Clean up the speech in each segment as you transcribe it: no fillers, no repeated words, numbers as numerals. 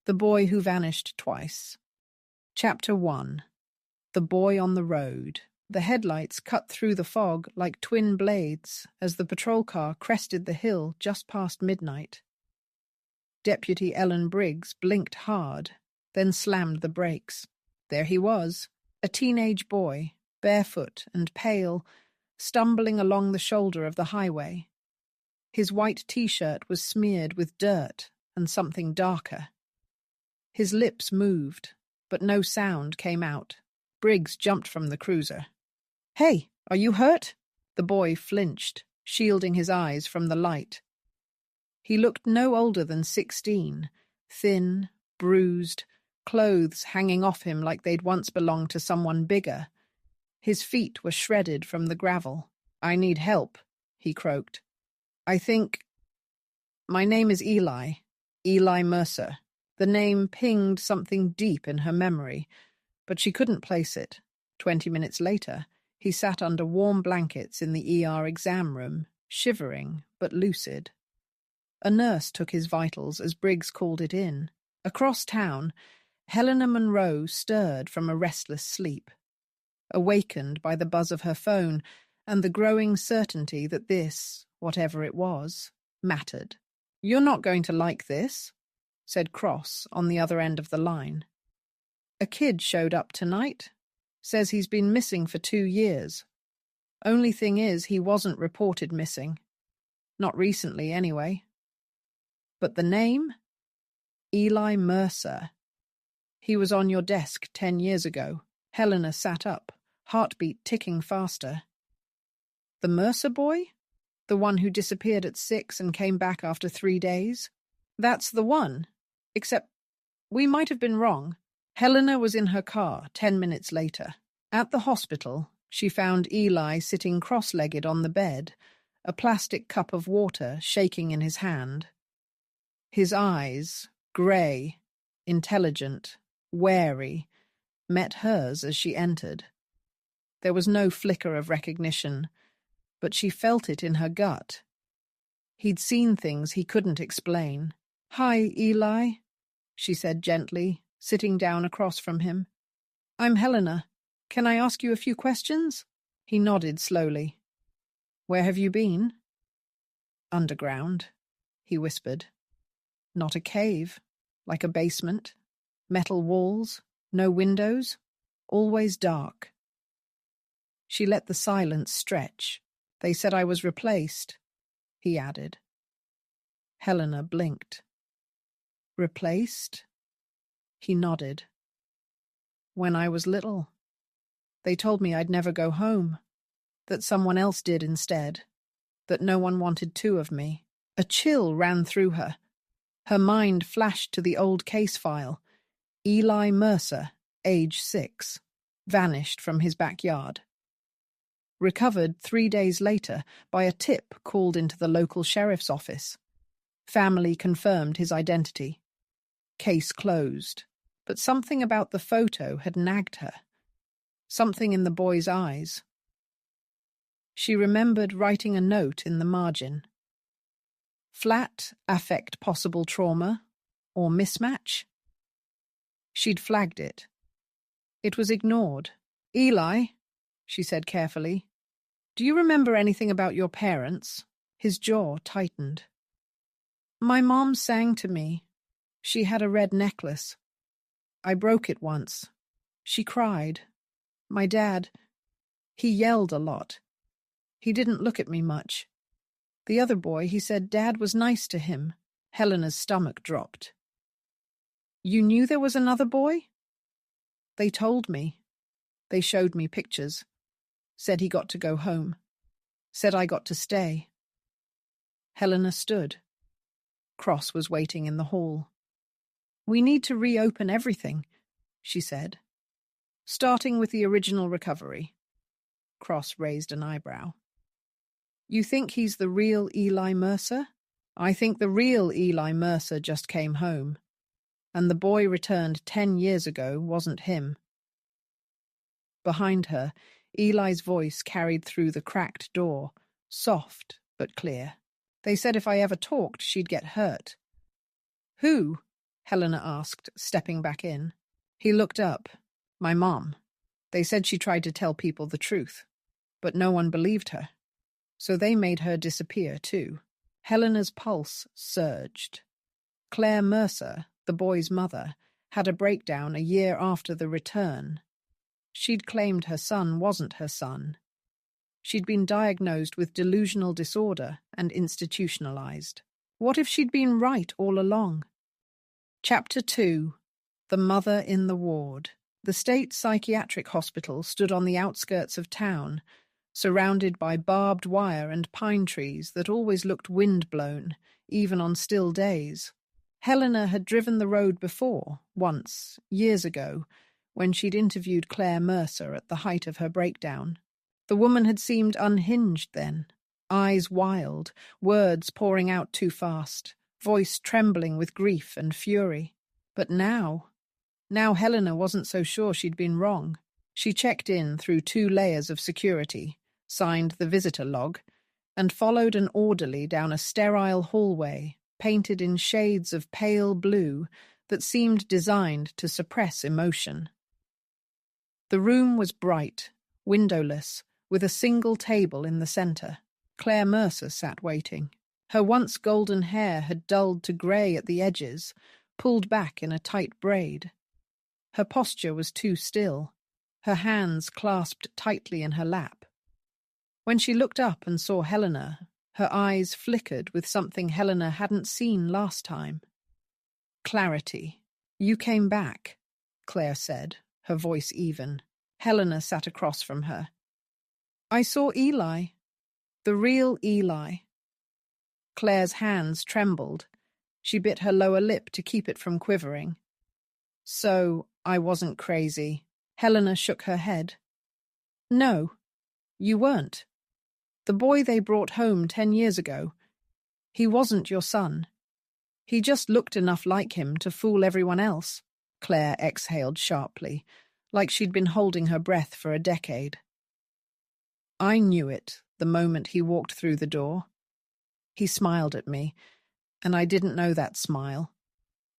The Boy Who Vanished Twice. Chapter 1. The Boy on the Road. The headlights cut through the fog like twin blades as the patrol car crested the hill just past midnight. Deputy Ellen Briggs blinked hard, then slammed the brakes. There he was, a teenage boy, barefoot and pale, stumbling along the shoulder of the highway. His white t-shirt was smeared with dirt and something darker. His lips moved, but no sound came out. Briggs jumped from the cruiser. "Hey, are you hurt?" The boy flinched, shielding his eyes from the light. He looked no older than 16, thin, bruised, clothes hanging off him like they'd once belonged to someone bigger. His feet were shredded from the gravel. "I need help," he croaked. "I think... My name is Eli Mercer." The name pinged something deep in her memory, but she couldn't place it. 20 minutes later, he sat under warm blankets in the ER exam room, shivering but lucid. A nurse took his vitals as Briggs called it in. Across town, Helena Monroe stirred from a restless sleep, awakened by the buzz of her phone and the growing certainty that this, whatever it was, mattered. "You're not going to like this," said Cross on the other end of the line. "A kid showed up tonight. Says he's been missing for 2 years. Only thing is, he wasn't reported missing. Not recently, anyway. But the name? Eli Mercer. He was on your desk 10 years ago." Helena sat up, heartbeat ticking faster. "The Mercer boy? The one who disappeared at 6 and came back after 3 days? That's the one. Except, we might have been wrong." Helena was in her car 10 minutes later. At the hospital, she found Eli sitting cross-legged on the bed, a plastic cup of water shaking in his hand. His eyes, grey, intelligent, wary, met hers as she entered. There was no flicker of recognition, but she felt it in her gut. He'd seen things he couldn't explain. "Hi, Eli," she said gently, sitting down across from him. "I'm Helena. Can I ask you a few questions?" He nodded slowly. "Where have you been?" "Underground," he whispered. "Not a cave, like a basement. Metal walls, no windows, always dark." She let the silence stretch. "They said I was replaced," he added. Helena blinked. "Replaced?" He nodded. "When I was little. They told me I'd never go home, that someone else did instead, that no one wanted 2 of me." A chill ran through her. Her mind flashed to the old case file. Eli Mercer, age 6, vanished from his backyard. Recovered 3 days later by a tip called into the local sheriff's office. Family confirmed his identity. Case closed, but something about the photo had nagged her. Something in the boy's eyes. She remembered writing a note in the margin. Flat affect possible trauma or mismatch? She'd flagged it. It was ignored. "Eli," she said carefully, "do you remember anything about your parents?" His jaw tightened. "My mom sang to me. She had a red necklace. I broke it once. She cried. My dad, he yelled a lot. He didn't look at me much. The other boy, he said Dad was nice to him." Helena's stomach dropped. "You knew there was another boy?" "They told me. They showed me pictures. Said he got to go home. Said I got to stay." Helena stood. Cross was waiting in the hall. "We need to reopen everything," she said. "Starting with the original recovery." Cross raised an eyebrow. "You think he's the real Eli Mercer?" "I think the real Eli Mercer just came home. And the boy returned 10 years ago wasn't him." Behind her, Eli's voice carried through the cracked door, soft but clear. "They said if I ever talked, she'd get hurt." "Who?" Helena asked, stepping back in. He looked up. My mom. They said she tried to tell people the truth, but no one believed her. So they made her disappear, too. Helena's pulse surged. Claire Mercer, the boy's mother, had a breakdown a year after the return. She'd claimed her son wasn't her son. She'd been diagnosed with delusional disorder and institutionalized. What if she'd been right all along? Chapter 2. The Mother in the Ward. The state psychiatric hospital stood on the outskirts of town, surrounded by barbed wire and pine trees that always looked wind-blown, even on still days. Helena had driven the road before, once, years ago, when she'd interviewed Claire Mercer at the height of her breakdown. The woman had seemed unhinged then, eyes wild, words pouring out too fast, voice trembling with grief and fury. But now Helena wasn't so sure she'd been wrong. She checked in through 2 layers of security, signed the visitor log, and followed an orderly down a sterile hallway painted in shades of pale blue that seemed designed to suppress emotion. The room was bright, windowless, with a single table in the center. Claire Mercer sat waiting. Her once golden hair had dulled to grey at the edges, pulled back in a tight braid. Her posture was too still, her hands clasped tightly in her lap. When she looked up and saw Helena, her eyes flickered with something Helena hadn't seen last time. Clarity. You came back, Claire said, her voice even. Helena sat across from her. I saw Eli. The real Eli. Claire's hands trembled. She bit her lower lip to keep it from quivering. So, I wasn't crazy. Helena shook her head. No, you weren't. The boy they brought home 10 years ago, he wasn't your son. He just looked enough like him to fool everyone else. Claire exhaled sharply, like she'd been holding her breath for a decade. I knew it the moment he walked through the door. He smiled at me, and I didn't know that smile.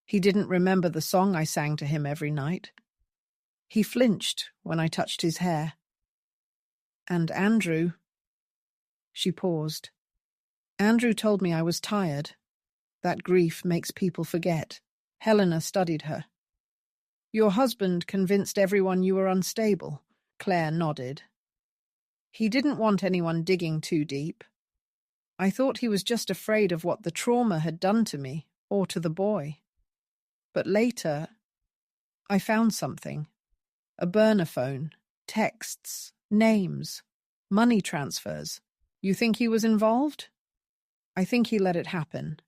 He didn't remember the song I sang to him every night. He flinched when I touched his hair. And Andrew... She paused. Andrew told me I was tired. That grief makes people forget. Helena studied her. Your husband convinced everyone you were unstable. Claire nodded. He didn't want anyone digging too deep. I thought he was just afraid of what the trauma had done to me, or to the boy. But later, I found something. A burner phone, texts, names, money transfers. You think he was involved? I think he let it happen,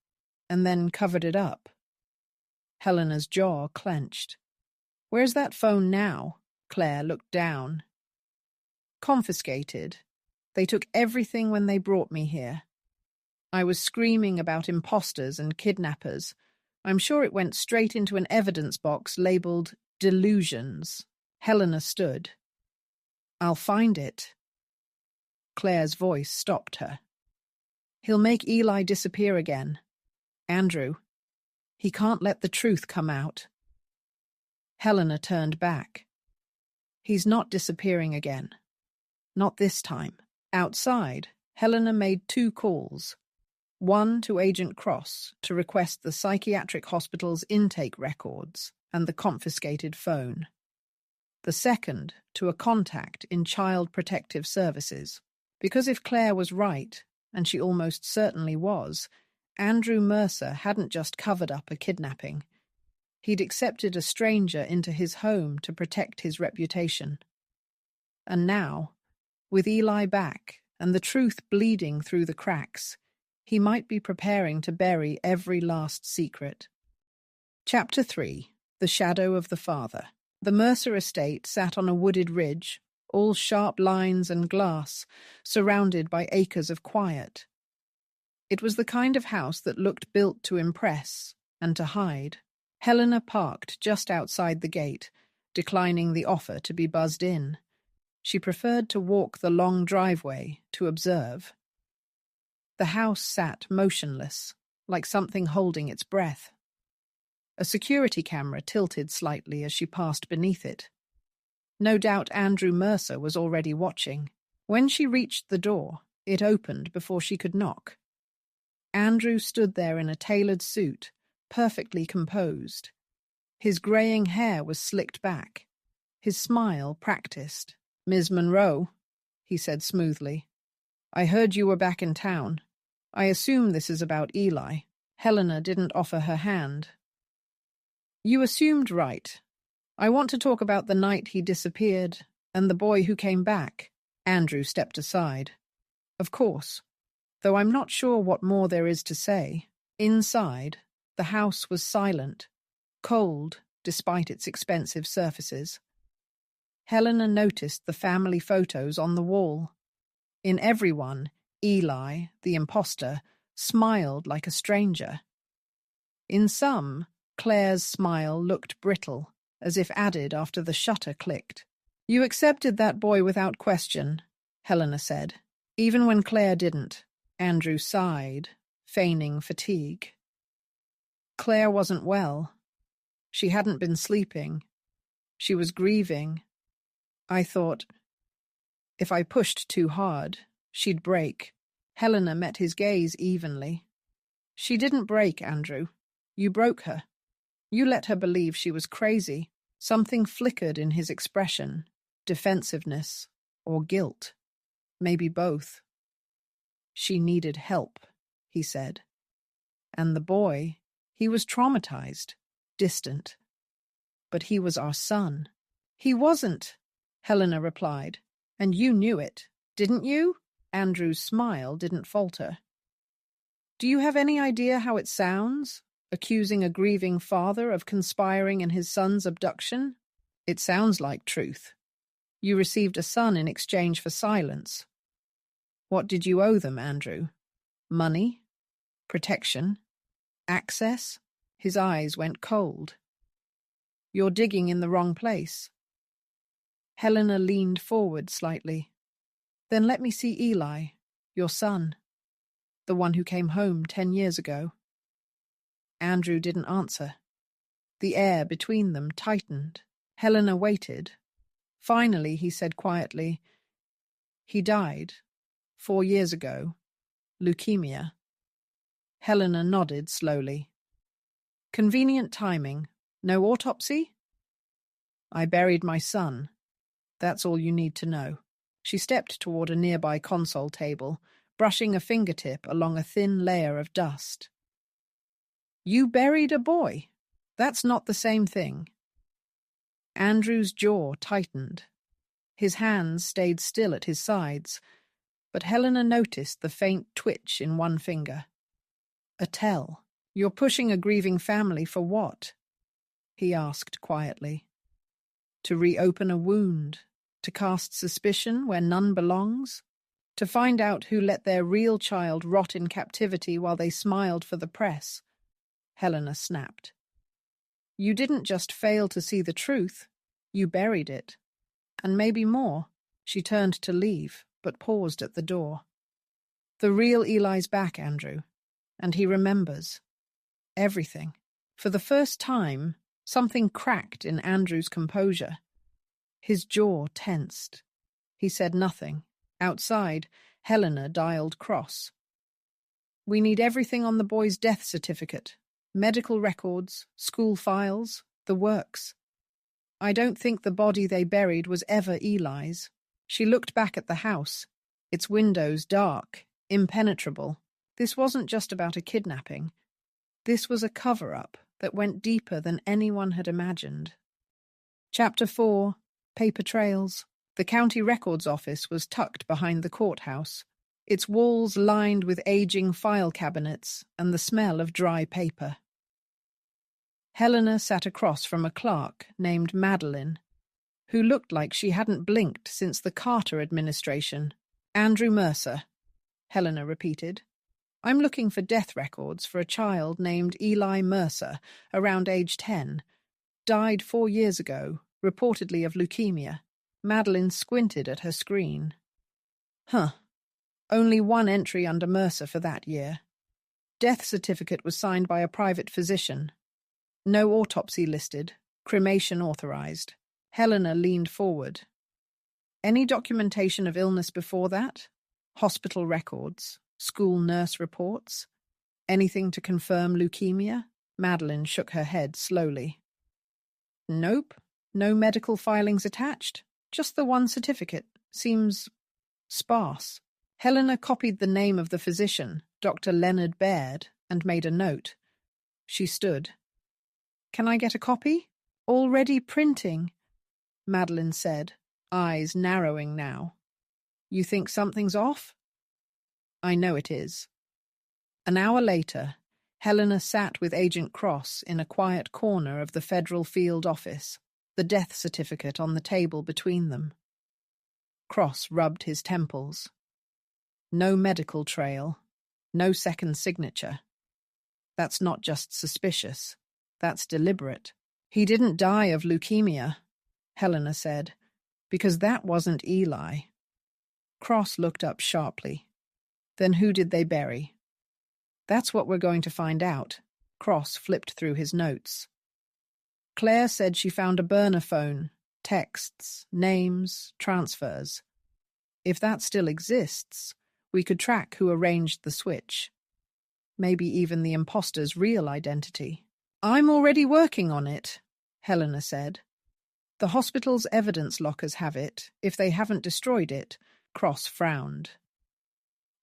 and then covered it up. Helena's jaw clenched. Where's that phone now? Claire looked down. Confiscated. They took everything when they brought me here. I was screaming about imposters and kidnappers. I'm sure it went straight into an evidence box labeled delusions. Helena stood. I'll find it. Claire's voice stopped her. He'll make Eli disappear again. Andrew. He can't let the truth come out. Helena turned back. He's not disappearing again. Not this time. Outside, Helena made 2 calls. One to Agent Cross to request the psychiatric hospital's intake records and the confiscated phone. The second to a contact in Child Protective Services. Because if Claire was right, and she almost certainly was, Andrew Mercer hadn't just covered up a kidnapping. He'd accepted a stranger into his home to protect his reputation. And now, with Eli back and the truth bleeding through the cracks, he might be preparing to bury every last secret. Chapter 3. The Shadow of the Father. The Mercer estate sat on a wooded ridge, all sharp lines and glass, surrounded by acres of quiet. It was the kind of house that looked built to impress and to hide. Helena parked just outside the gate, declining the offer to be buzzed in. She preferred to walk the long driveway to observe. The house sat motionless, like something holding its breath. A security camera tilted slightly as she passed beneath it. No doubt Andrew Mercer was already watching. When she reached the door, it opened before she could knock. Andrew stood there in a tailored suit, perfectly composed. His greying hair was slicked back. His smile practiced. "Ms. Monroe," he said smoothly. "I heard you were back in town. I assume this is about Eli." Helena didn't offer her hand. "You assumed right. I want to talk about the night he disappeared and the boy who came back." Andrew stepped aside. "Of course, though I'm not sure what more there is to say." Inside, the house was silent, cold despite its expensive surfaces. Helena noticed the family photos on the wall. In every one, Eli, the imposter, smiled like a stranger. In some, Claire's smile looked brittle, as if added after the shutter clicked. "You accepted that boy without question," Helena said, "even when Claire didn't." Andrew sighed, feigning fatigue. "Claire wasn't well. She hadn't been sleeping. She was grieving. I thought, if I pushed too hard, she'd break." Helena met his gaze evenly. "She didn't break, Andrew. You broke her. You let her believe she was crazy." Something flickered in his expression, defensiveness or guilt, maybe both. "She needed help," he said. "And the boy, he was traumatized, distant. But he was our son." "He wasn't," Helena replied. "And you knew it, didn't you?" Andrew's smile didn't falter. "Do you have any idea how it sounds, accusing a grieving father of conspiring in his son's abduction? It sounds like truth. You received a son in exchange for silence. What did you owe them, Andrew? Money? Protection? Access?" His eyes went cold. "You're digging in the wrong place." Helena leaned forward slightly. "Then let me see Eli, your son, the one who came home 10 years ago." Andrew didn't answer. The air between them tightened. Helena waited. Finally, he said quietly, "He died 4 years ago. Leukemia." Helena nodded slowly. "Convenient timing. No autopsy?" "I buried my son. That's all you need to know." She stepped toward a nearby console table, brushing a fingertip along a thin layer of dust. "You buried a boy? That's not the same thing." Andrew's jaw tightened. His hands stayed still at his sides, but Helena noticed the faint twitch in one finger. "A tell. You're pushing a grieving family for what?" he asked quietly. "To reopen a wound, to cast suspicion where none belongs, to find out who let their real child rot in captivity while they smiled for the press," Helena snapped. "You didn't just fail to see the truth, you buried it. And maybe more." She turned to leave, but paused at the door. "The real Eli's back, Andrew, and he remembers. Everything." For the first time, something cracked in Andrew's composure. His jaw tensed. He said nothing. Outside, Helena dialed cross. "We need everything on the boy's death certificate. Medical records, school files, the works. I don't think the body they buried was ever Eli's." She looked back at the house, its windows dark, impenetrable. This wasn't just about a kidnapping. This was a cover-up that went deeper than anyone had imagined. Chapter 4. Paper Trails. The county records office was tucked behind the courthouse, its walls lined with aging file cabinets and the smell of dry paper. Helena sat across from a clerk named Madeline, who looked like she hadn't blinked since the Carter administration. "Andrew Mercer," Helena repeated. "I'm looking for death records for a child named Eli Mercer, around age 10. Died 4 years ago, reportedly of leukemia." Madeline squinted at her screen. "Huh. Only one entry under Mercer for that year. Death certificate was signed by a private physician. No autopsy listed. Cremation authorized. Helena leaned forward. Any documentation of illness before that? Hospital records? School nurse reports? Anything to confirm leukemia? Madeline shook her head slowly. Nope. No medical filings attached. Just the one certificate. Seems sparse. Helena copied the name of the physician, Dr. Leonard Baird, and made a note. She stood. Can I get a copy? Already printing, Madeline said, eyes narrowing now. You think something's off? I know it is. An hour later, Helena sat with Agent Cross in a quiet corner of the Federal Field Office, the death certificate on the table between them. Cross rubbed his temples. No medical trail, no second signature. That's not just suspicious, that's deliberate. He didn't die of leukemia, Helena said, because that wasn't Eli. Cross looked up sharply. Then who did they bury? That's what we're going to find out. Cross flipped through his notes. Claire said she found a burner phone, texts, names, transfers. If that still exists, we could track who arranged the switch. Maybe even the imposter's real identity. I'm already working on it, Helena said. The hospital's evidence lockers have it, if they haven't destroyed it. Cross frowned.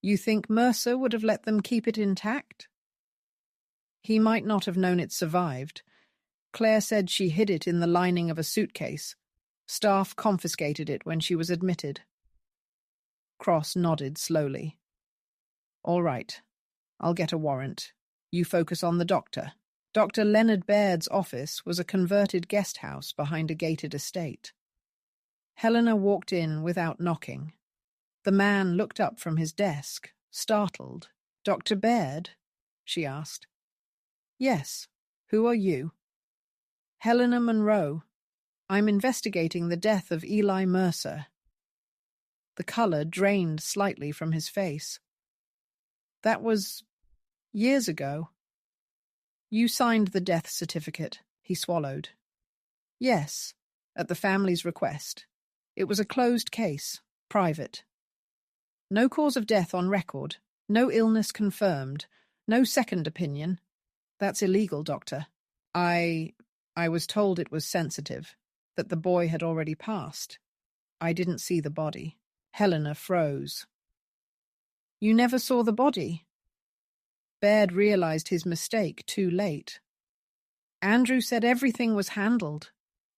You think Mercer would have let them keep it intact? He might not have known it survived. Claire said she hid it in the lining of a suitcase. Staff confiscated it when she was admitted. Cross nodded slowly. All right, I'll get a warrant. You focus on the doctor. Dr. Leonard Baird's office was a converted guest house behind a gated estate. Helena walked in without knocking. The man looked up from his desk, startled. Dr. Baird? She asked. Yes. Who are you? Helena Monroe. I'm investigating the death of Eli Mercer. The colour drained slightly from his face. That was years ago. You signed the death certificate, he swallowed. Yes, at the family's request. It was a closed case, private. No cause of death on record, no illness confirmed, no second opinion. That's illegal, Doctor. I was told it was sensitive, that the boy had already passed. I didn't see the body. Helena froze. You never saw the body? Baird realized his mistake too late. Andrew said everything was handled,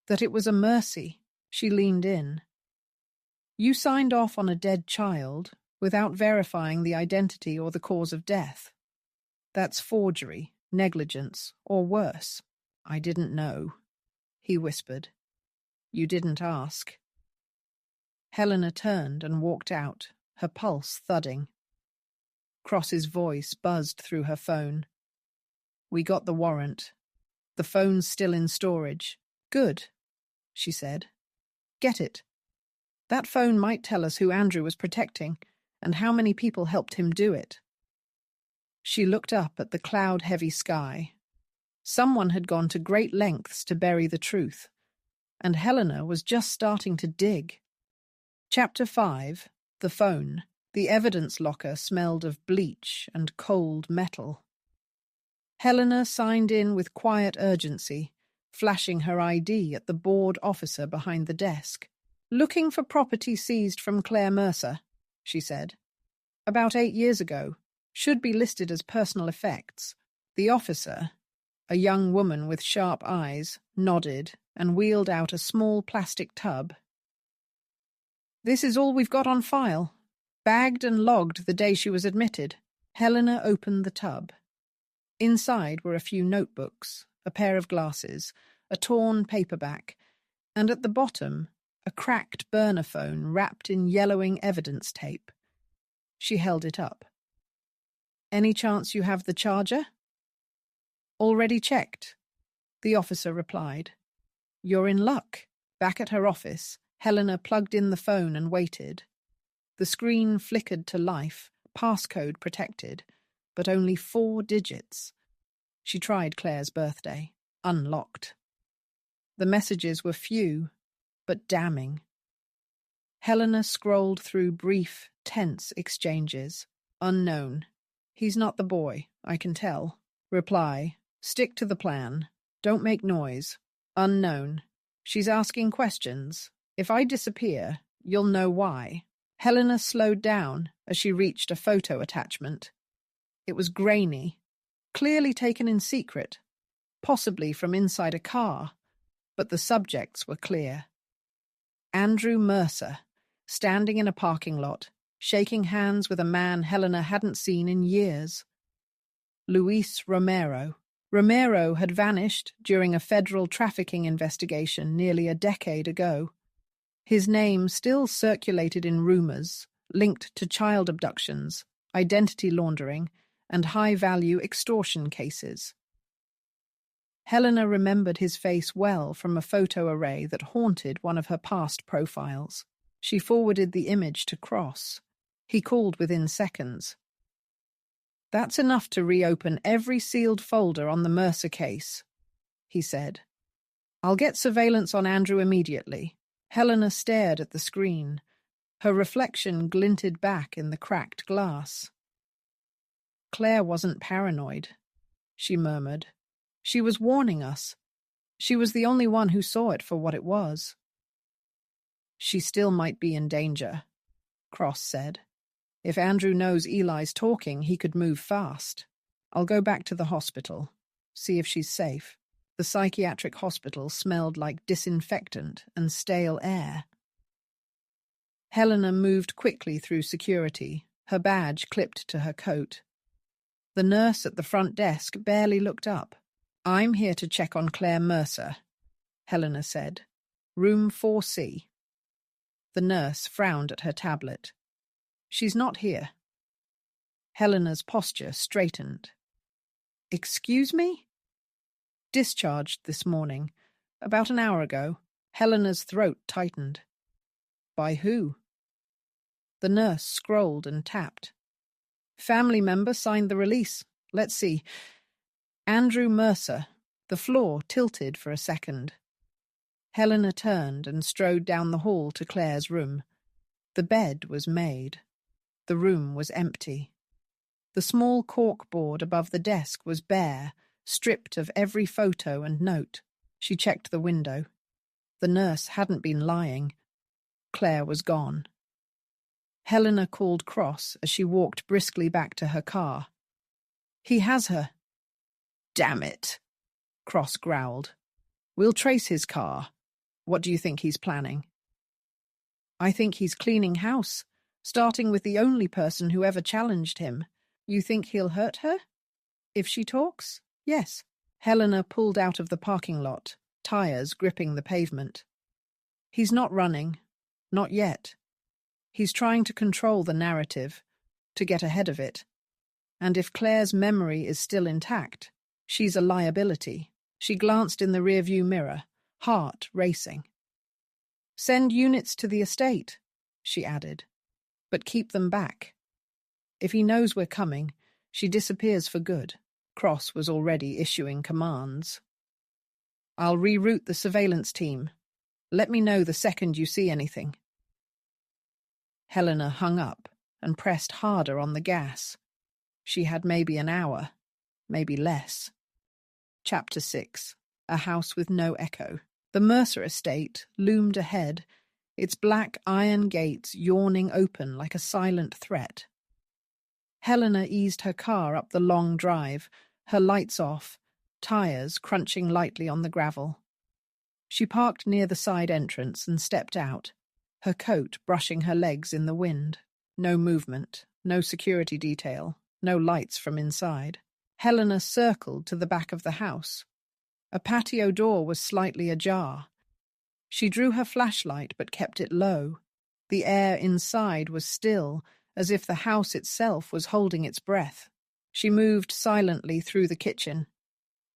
that it was a mercy. She leaned in. You signed off on a dead child without verifying the identity or the cause of death. That's forgery, negligence, or worse. I didn't know, he whispered. You didn't ask. Helena turned and walked out, her pulse thudding. Cross's voice buzzed through her phone. We got the warrant. The phone's still in storage. Good, she said. Get it. That phone might tell us who Andrew was protecting and how many people helped him do it. She looked up at the cloud-heavy sky. Someone had gone to great lengths to bury the truth, and Helena was just starting to dig. Chapter 5, The Phone. The evidence locker smelled of bleach and cold metal. Helena signed in with quiet urgency, flashing her ID at the bored officer behind the desk. Looking for property seized from Claire Mercer, she said. About 8 years ago. Should be listed as personal effects. The officer, a young woman with sharp eyes, nodded and wheeled out a small plastic tub. This is all we've got on file. Bagged and logged the day she was admitted. Helena opened the tub. Inside were a few notebooks, a pair of glasses, a torn paperback, and at the bottom, a cracked burner phone wrapped in yellowing evidence tape. She held it up. Any chance you have the charger? Already checked, the officer replied. You're in luck. Back at her office, Helena plugged in the phone and waited. The screen flickered to life, passcode protected, but only 4 digits. She tried Claire's birthday. unlocked. The messages were few, but damning. Helena scrolled through brief, tense exchanges. Unknown. He's not the boy, I can tell. Reply. Stick to the plan. Don't make noise. Unknown. She's asking questions. If I disappear, you'll know why. Helena slowed down as she reached a photo attachment. It was grainy, clearly taken in secret, possibly from inside a car, but the subjects were clear. Andrew Mercer, standing in a parking lot, shaking hands with a man Helena hadn't seen in years. Luis Romero. Romero had vanished during a federal trafficking investigation nearly a decade ago. His name still circulated in rumors, linked to child abductions, identity laundering, and high-value extortion cases. Helena remembered his face well from a photo array that haunted one of her past profiles. She forwarded the image to Cross. He called within seconds. That's enough to reopen every sealed folder on the Mercer case, he said. I'll get surveillance on Andrew immediately. Helena stared at the screen. Her reflection glinted back in the cracked glass. Claire wasn't paranoid, she murmured. She was warning us. She was the only one who saw it for what it was. She still might be in danger, Cross said. If Andrew knows Eli's talking, he could move fast. I'll go back to the hospital, see if she's safe. The psychiatric hospital smelled like disinfectant and stale air. Helena moved quickly through security, her badge clipped to her coat. The nurse at the front desk barely looked up. I'm here to check on Claire Mercer, Helena said. Room 4C. The nurse frowned at her tablet. She's not here. Helena's posture straightened. Excuse me? Discharged this morning. About an hour ago. Helena's throat tightened. By who? The nurse scrolled and tapped. Family member signed the release. Let's see. Andrew Mercer. The floor tilted for a second. Helena turned and strode down the hall to Claire's room. The bed was made. The room was empty. The small corkboard above the desk was bare, stripped of every photo and note. She checked the window. The nurse hadn't been lying. Claire was gone. Helena called Cross as she walked briskly back to her car. He has her. Damn it, Cross growled. We'll trace his car. What do you think he's planning? I think he's cleaning house, starting with the only person who ever challenged him. You think he'll hurt her? If she talks? Yes. Helena pulled out of the parking lot, tires gripping the pavement. He's not running. Not yet. He's trying to control the narrative, to get ahead of it. And if Claire's memory is still intact, she's a liability. She glanced in the rearview mirror, heart racing. Send units to the estate, she added, but keep them back. If he knows we're coming, she disappears for good. Cross was already issuing commands. I'll reroute the surveillance team. Let me know the second you see anything. Helena hung up and pressed harder on the gas. She had maybe an hour, maybe less. Chapter 6. A House with No Echo. The Mercer estate loomed ahead, its black iron gates yawning open like a silent threat. Helena eased her car up the long drive, her lights off, tires crunching lightly on the gravel. She parked near the side entrance and stepped out, her coat brushing her legs in the wind. No movement, no security detail, no lights from inside. Helena circled to the back of the house. A patio door was slightly ajar. She drew her flashlight but kept it low. The air inside was still, as if the house itself was holding its breath. She moved silently through the kitchen.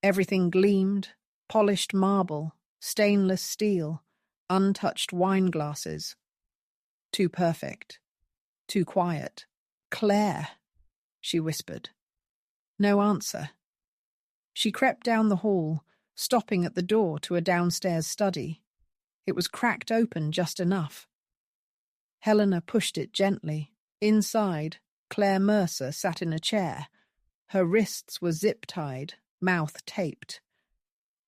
Everything gleamed, polished marble, stainless steel, untouched wine glasses. Too perfect. Too quiet. Claire, she whispered. No answer. She crept down the hall, stopping at the door to a downstairs study. It was cracked open just enough. Helena pushed it gently. Inside, Claire Mercer sat in a chair. Her wrists were zip-tied, mouth taped.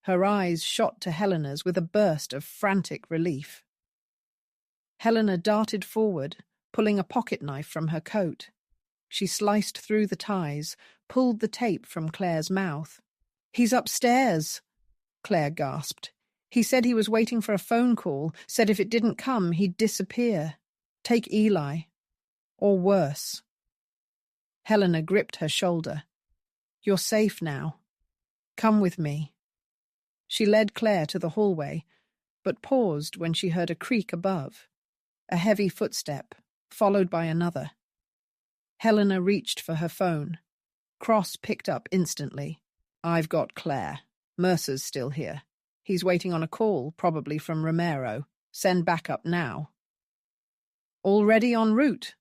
Her eyes shot to Helena's with a burst of frantic relief. Helena darted forward, pulling a pocket knife from her coat. She sliced through the ties, pulled the tape from Claire's mouth. "He's upstairs," Claire gasped. "He said he was waiting for a phone call, said if it didn't come, he'd disappear. Take Eli. Or worse." Helena gripped her shoulder. "You're safe now. Come with me." She led Claire to the hallway, but paused when she heard a creak above. A heavy footstep, followed by another. Helena reached for her phone. Cross picked up instantly. "I've got Claire. Mercer's still here. He's waiting on a call, probably from Romero. Send backup now." "Already en route,"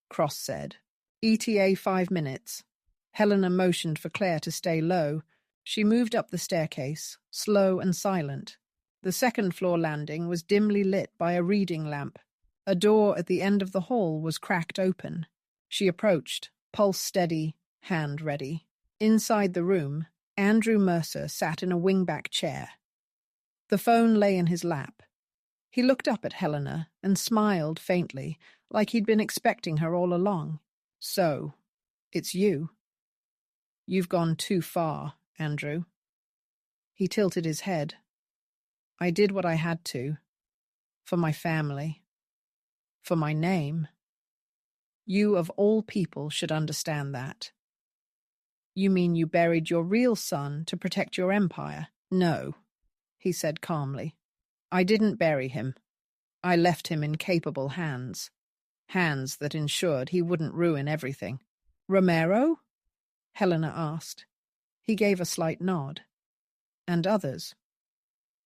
Cross said. "ETA 5 minutes. Helena motioned for Claire to stay low. She moved up the staircase, slow and silent. The second-floor landing was dimly lit by a reading lamp. A door at the end of the hall was cracked open. She approached, pulse steady, hand ready. Inside the room, Andrew Mercer sat in a wingback chair. The phone lay in his lap. He looked up at Helena and smiled faintly, like he'd been expecting her all along. "So, it's you. You've gone too far, Andrew." He tilted his head. "I did what I had to. For my family. For my name. You, of all people, should understand that." "You mean you buried your real son to protect your empire?" "No," he said calmly. "I didn't bury him. I left him in capable hands. Hands that ensured he wouldn't ruin everything." "Romero?" Helena asked. He gave a slight nod. "And others.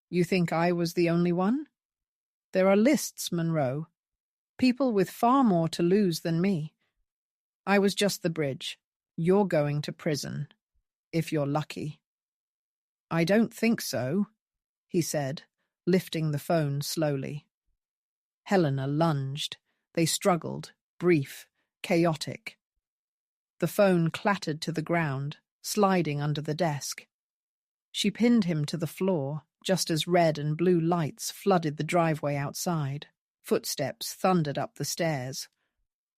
You think I was the only one? There are lists, Monroe. People with far more to lose than me. I was just the bridge. You're going to prison. If you're lucky." "I don't think so," he said, lifting the phone slowly. Helena lunged. They struggled, brief, chaotic. The phone clattered to the ground, sliding under the desk. She pinned him to the floor, just as red and blue lights flooded the driveway outside. Footsteps thundered up the stairs.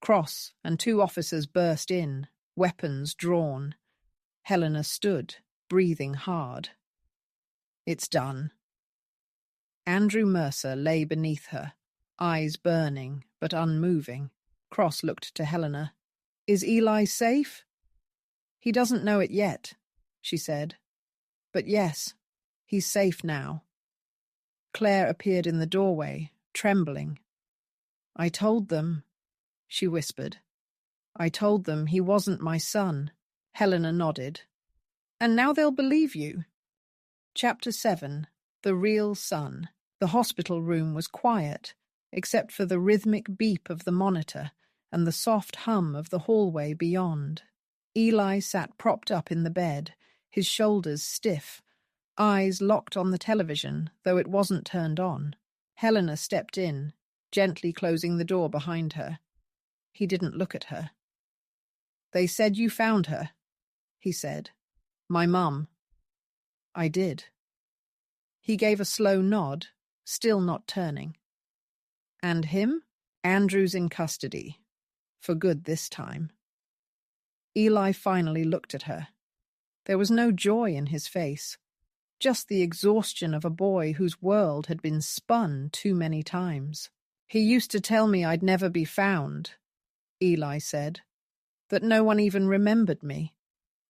Cross and 2 officers burst in, weapons drawn. Helena stood, breathing hard. "It's done." Andrew Mercer lay beneath her, eyes burning but unmoving. Cross looked to Helena. "Is Eli safe?" "He doesn't know it yet," she said. "But yes, he's safe now." Claire appeared in the doorway, trembling. "I told them," she whispered. "I told them he wasn't my son." Helena nodded. "And now they'll believe you." Chapter 7. The Real Son. The hospital room was quiet, except for the rhythmic beep of the monitor and the soft hum of the hallway beyond. Eli sat propped up in the bed, his shoulders stiff, eyes locked on the television, though it wasn't turned on. Helena stepped in, gently closing the door behind her. He didn't look at her. "They said you found her," he said. "My mum." "I did." He gave a slow nod, still not turning. "And him?" "Andrew's in custody. For good this time." Eli finally looked at her. There was no joy in his face, just the exhaustion of a boy whose world had been spun too many times. "He used to tell me I'd never be found," Eli said, "that no one even remembered me,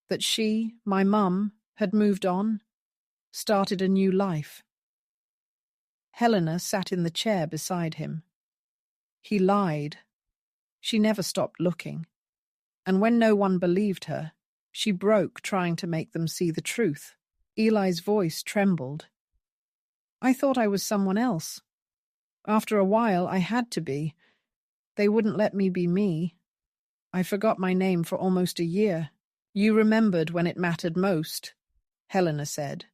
that she, my mum, had moved on, started a new life." Helena sat in the chair beside him. He lied. She never stopped looking. And when no one believed her, she broke trying to make them see the truth. Eli's voice trembled. "I thought I was someone else. After a while, I had to be. They wouldn't let me be me. I forgot my name for almost a year." "You remembered when it mattered most," Helena said.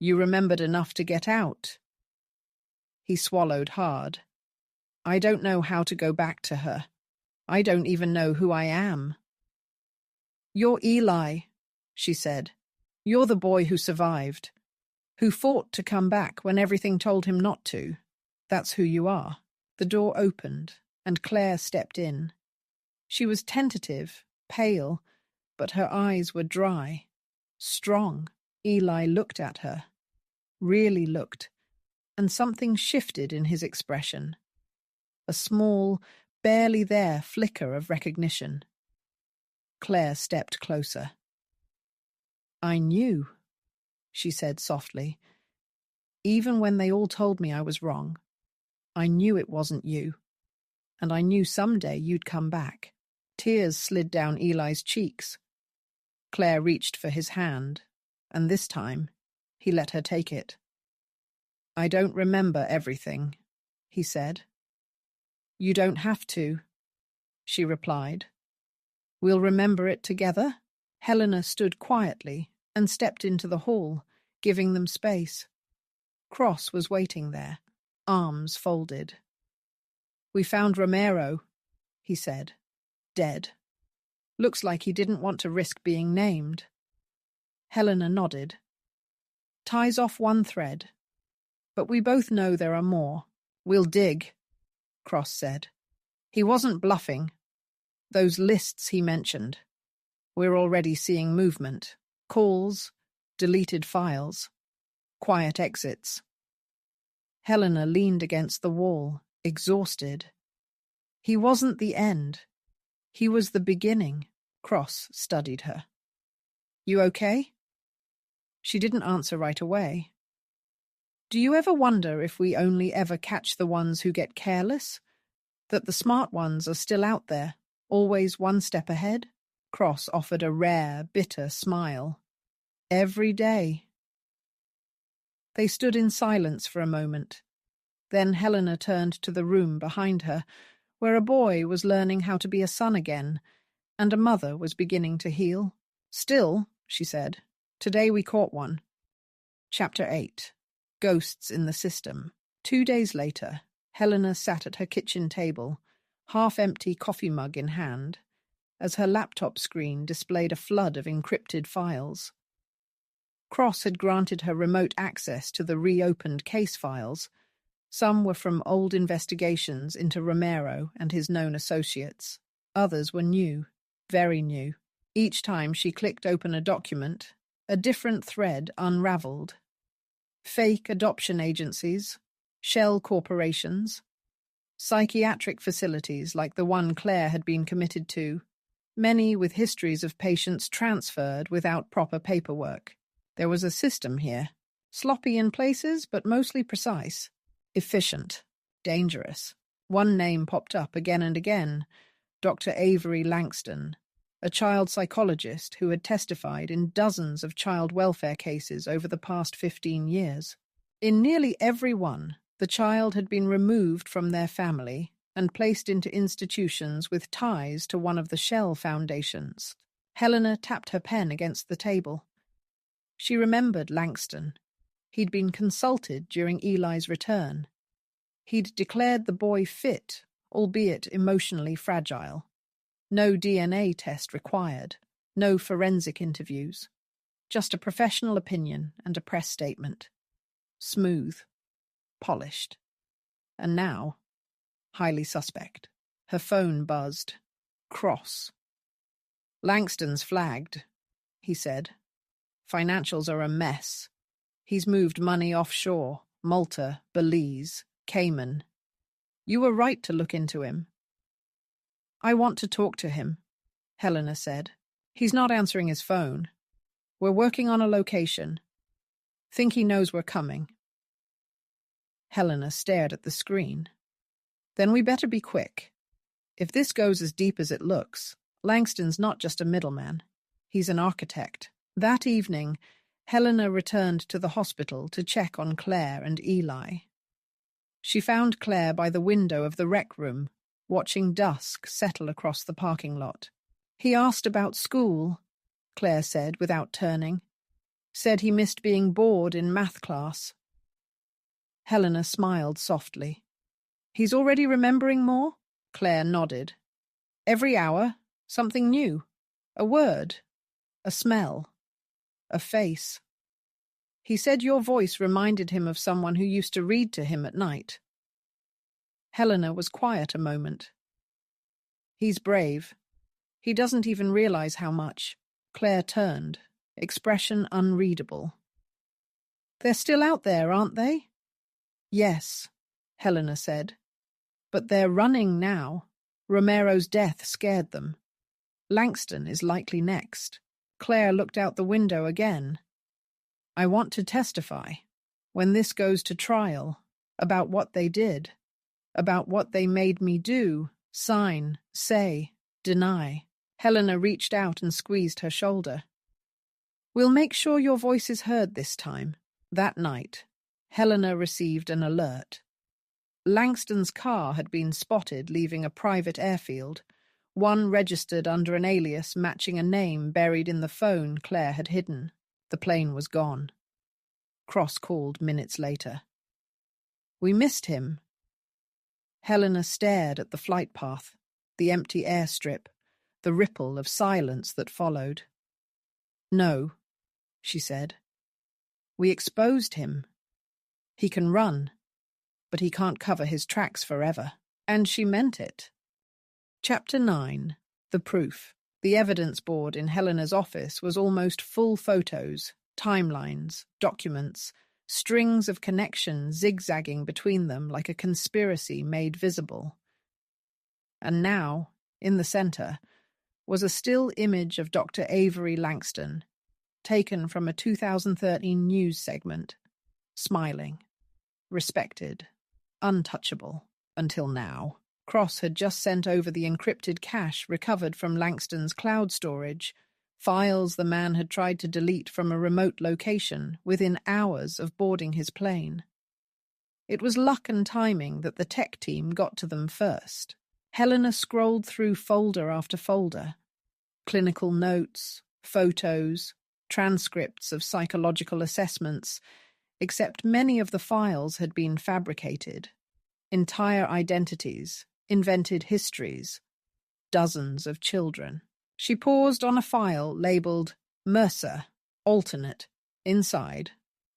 You remembered enough to get out. He swallowed hard. I don't know how to go back to her. I don't even know who I am. You're Eli, she said. You're the boy who survived, who fought to come back when everything told him not to. That's who you are. The door opened, and Claire stepped in. She was tentative, pale, but her eyes were dry, strong. Eli looked at her, really looked, and something shifted in his expression. A small, barely there flicker of recognition. Claire stepped closer. I knew, she said softly. Even when they all told me I was wrong, I knew it wasn't you. And I knew someday you'd come back. Tears slid down Eli's cheeks. Claire reached for his hand, and this time he let her take it. I don't remember everything, he said. You don't have to, she replied. We'll remember it together. Helena stood quietly and stepped into the hall, giving them space. Cross was waiting there, arms folded. We found Romero, he said, dead. Looks like he didn't want to risk being named. Helena nodded. Ties off one thread. But we both know there are more. We'll dig, Cross said. He wasn't bluffing. Those lists he mentioned. We're already seeing movement. Calls, deleted files, quiet exits. Helena leaned against the wall, exhausted. He wasn't the end. He was the beginning. Cross studied her. You okay? She didn't answer right away. Do you ever wonder if we only ever catch the ones who get careless? That the smart ones are still out there, always one step ahead? Cross offered a rare, bitter smile. Every day. They stood in silence for a moment. Then Helena turned to the room behind her, where a boy was learning how to be a son again, and a mother was beginning to heal. Still, she said, today we caught one. Chapter 8. Ghosts in the System. 2 days later, Helena sat at her kitchen table, half-empty coffee mug in hand, as her laptop screen displayed a flood of encrypted files. Cross had granted her remote access to the reopened case files. Some were from old investigations into Romero and his known associates. Others were new, very new. Each time she clicked open a document, a different thread unraveled. Fake adoption agencies, shell corporations, psychiatric facilities like the one Claire had been committed to, many with histories of patients transferred without proper paperwork. There was a system here, sloppy in places but mostly precise, efficient, dangerous. One name popped up again and again, Dr. Avery Langston, a child psychologist who had testified in dozens of child welfare cases over the past 15 years. In nearly every one, the child had been removed from their family and placed into institutions with ties to one of the shell foundations. Helena tapped her pen against the table. She remembered Langston. He'd been consulted during Eli's return. He'd declared the boy fit, albeit emotionally fragile. No DNA test required, no forensic interviews. Just a professional opinion and a press statement. Smooth, polished. And now, highly suspect. Her phone buzzed. Cross. Langston's flagged, he said. Financials are a mess. He's moved money offshore, Malta, Belize, Cayman. You were right to look into him. I want to talk to him, Helena said. He's not answering his phone. We're working on a location. Think he knows we're coming. Helena stared at the screen. Then we better be quick. If this goes as deep as it looks, Langston's not just a middleman. He's an architect. That evening, Helena returned to the hospital to check on Claire and Eli. She found Claire by the window of the rec room, watching dusk settle across the parking lot. He asked about school, Claire said without turning. Said he missed being bored in math class. Helena smiled softly. He's already remembering more? Claire nodded. Every hour, something new. A word, a smell, a face. He said your voice reminded him of someone who used to read to him at night. Helena was quiet a moment. He's brave. He doesn't even realize how much. Claire turned, expression unreadable. They're still out there, aren't they? Yes, Helena said. But they're running now. Romero's death scared them. Langston is likely next. Claire looked out the window again. I want to testify, when this goes to trial, about what they did, about what they made me do, sign, say, deny. Helena reached out and squeezed her shoulder. We'll make sure your voice is heard this time. That night, Helena received an alert. Langston's car had been spotted leaving a private airfield, one registered under an alias matching a name buried in the phone Claire had hidden. The plane was gone. Cross called minutes later. We missed him. Helena stared at the flight path, the empty airstrip, the ripple of silence that followed. No, she said. We exposed him. He can run, but he can't cover his tracks forever. And she meant it. Chapter 9. The Proof. The evidence board in Helena's office was almost full photos, timelines, documents, strings of connections zigzagging between them like a conspiracy made visible. And now, in the centre, was a still image of Dr. Avery Langston, taken from a 2013 news segment, smiling, respected, untouchable, until now. Cross had just sent over the encrypted cache recovered from Langston's cloud storage, files the man had tried to delete from a remote location within hours of boarding his plane. It was luck and timing that the tech team got to them first. Helena scrolled through folder after folder. Clinical notes, photos, transcripts of psychological assessments, except many of the files had been fabricated. Entire identities, invented histories, dozens of children. She paused on a file labelled Mercer, alternate. Inside,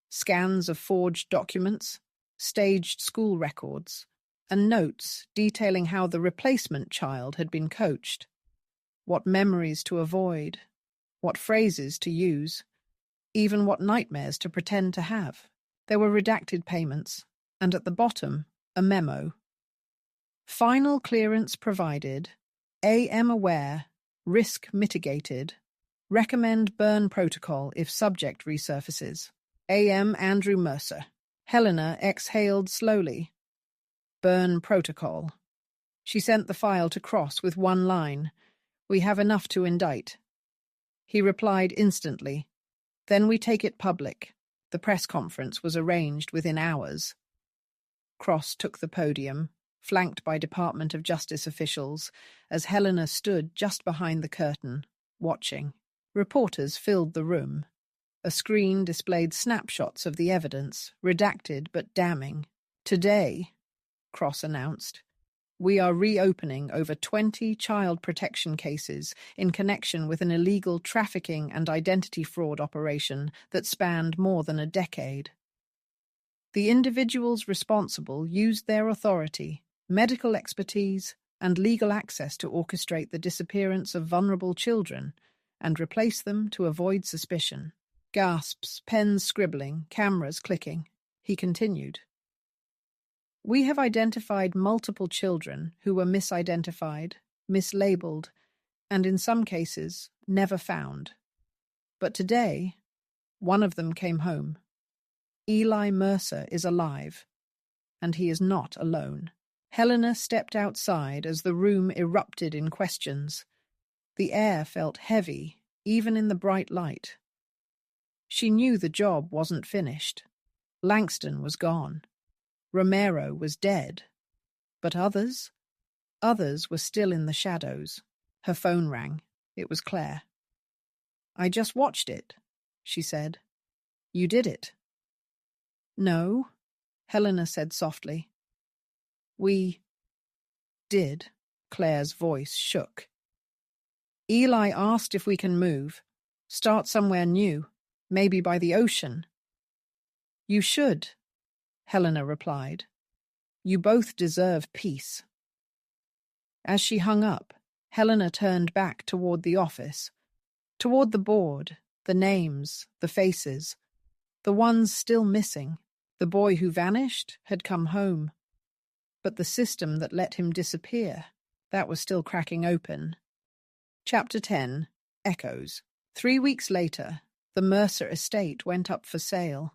scans of forged documents, staged school records, and notes detailing how the replacement child had been coached, what memories to avoid, what phrases to use, even what nightmares to pretend to have. There were redacted payments, and at the bottom, a memo. Final clearance provided, AM aware, risk mitigated, recommend burn protocol if subject resurfaces. AM Andrew Mercer. Helena exhaled slowly. Burn protocol. She sent the file to Cross with one line. We have enough to indict. He replied instantly. Then we take it public. The press conference was arranged within hours. Cross took the podium, flanked by Department of Justice officials, as Helena stood just behind the curtain, watching. Reporters filled the room. A screen displayed snapshots of the evidence, redacted but damning. Today, Cross announced, we are reopening over 20 child protection cases in connection with an illegal trafficking and identity fraud operation that spanned more than a decade. The individuals responsible used their authority, medical expertise, and legal access to orchestrate the disappearance of vulnerable children and replace them to avoid suspicion. Gasps, pens scribbling, cameras clicking. He continued. We have identified multiple children who were misidentified, mislabeled, and in some cases, never found. But today, one of them came home. Eli Mercer is alive, and he is not alone. Helena stepped outside as the room erupted in questions. The air felt heavy, even in the bright light. She knew the job wasn't finished. Langston was gone. Romero was dead. But others? Others were still in the shadows. Her phone rang. It was Claire. I just watched it, she said. You did it. No, Helena said softly. We did. Claire's voice shook. Eli asked if we can move, start somewhere new, maybe by the ocean. You should, Helena replied. You both deserve peace. As she hung up, Helena turned back toward the office, toward the board, the names, the faces, the ones still missing. The boy who vanished had come home. But the system that let him disappear, that was still cracking open. Chapter 10, Echoes. 3 weeks later, the Mercer estate went up for sale.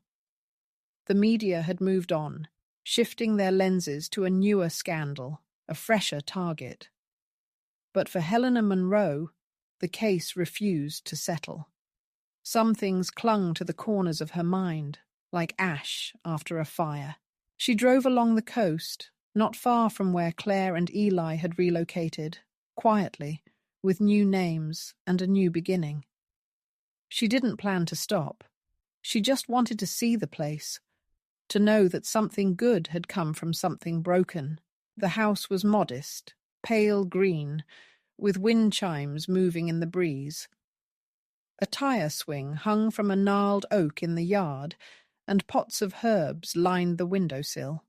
The media had moved on, shifting their lenses to a newer scandal, a fresher target. But for Helena Monroe, the case refused to settle. Some things clung to the corners of her mind, like ash after a fire. She drove along the coast, not far from where Claire and Eli had relocated, quietly, with new names and a new beginning. She didn't plan to stop. She just wanted to see the place, to know that something good had come from something broken. The house was modest, pale green, with wind chimes moving in the breeze. A tire swing hung from a gnarled oak in the yard, and pots of herbs lined the windowsill.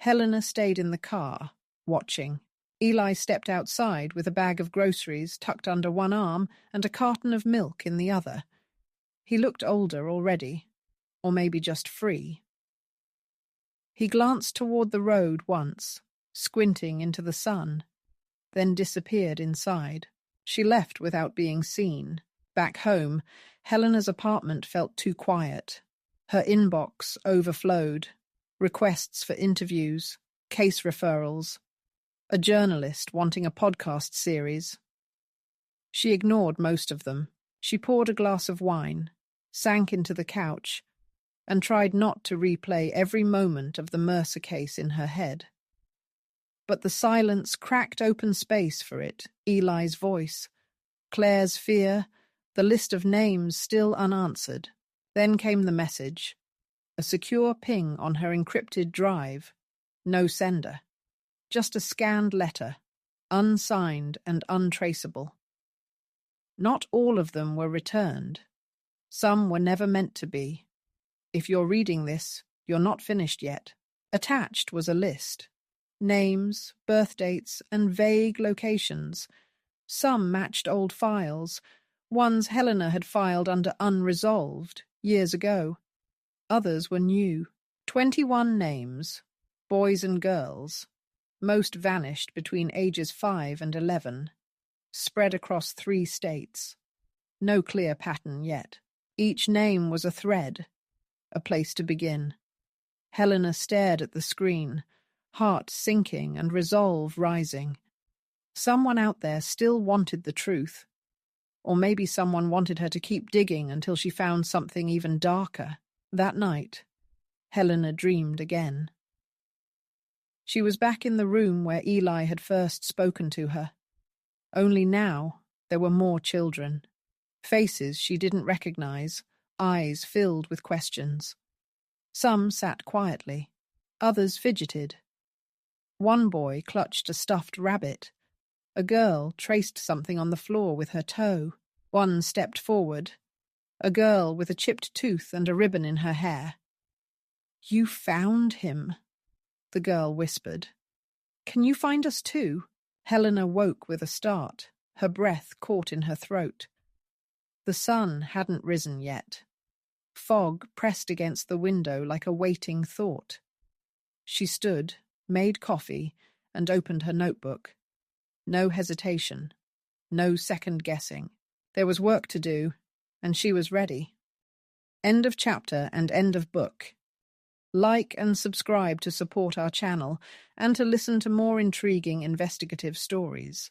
Helena stayed in the car, watching. Eli stepped outside with a bag of groceries tucked under one arm and a carton of milk in the other. He looked older already, or maybe just free. He glanced toward the road once, squinting into the sun, then disappeared inside. She left without being seen. Back home, Helena's apartment felt too quiet. Her inbox overflowed. Requests for interviews, case referrals, a journalist wanting a podcast series. She ignored most of them. She poured a glass of wine, sank into the couch, and tried not to replay every moment of the Mercer case in her head. But the silence cracked open space for it, Eli's voice, Claire's fear, the list of names still unanswered. Then came the message. A secure ping on her encrypted drive. No sender. Just a scanned letter, unsigned and untraceable. Not all of them were returned. Some were never meant to be. If you're reading this, you're not finished yet. Attached was a list. Names, birth dates, and vague locations. Some matched old files, ones Helena had filed under unresolved years ago. Others were new. 21 names, boys and girls. Most vanished between ages 5 and 11, spread across 3 states. No clear pattern yet. Each name was a thread, a place to begin. Helena stared at the screen, heart sinking and resolve rising. Someone out there still wanted the truth. Or maybe someone wanted her to keep digging until she found something even darker. That night, Helena dreamed again. She was back in the room where Eli had first spoken to her. Only now, there were more children. Faces she didn't recognize, eyes filled with questions. Some sat quietly, others fidgeted. One boy clutched a stuffed rabbit. A girl traced something on the floor with her toe. One stepped forward. A girl with a chipped tooth and a ribbon in her hair. "You found him," the girl whispered. "Can you find us too?" Helena woke with a start, her breath caught in her throat. The sun hadn't risen yet. Fog pressed against the window like a waiting thought. She stood, made coffee, and opened her notebook. No hesitation, no second guessing. There was work to do, and she was ready. End of chapter and end of book. Like and subscribe to support our channel and to listen to more intriguing investigative stories.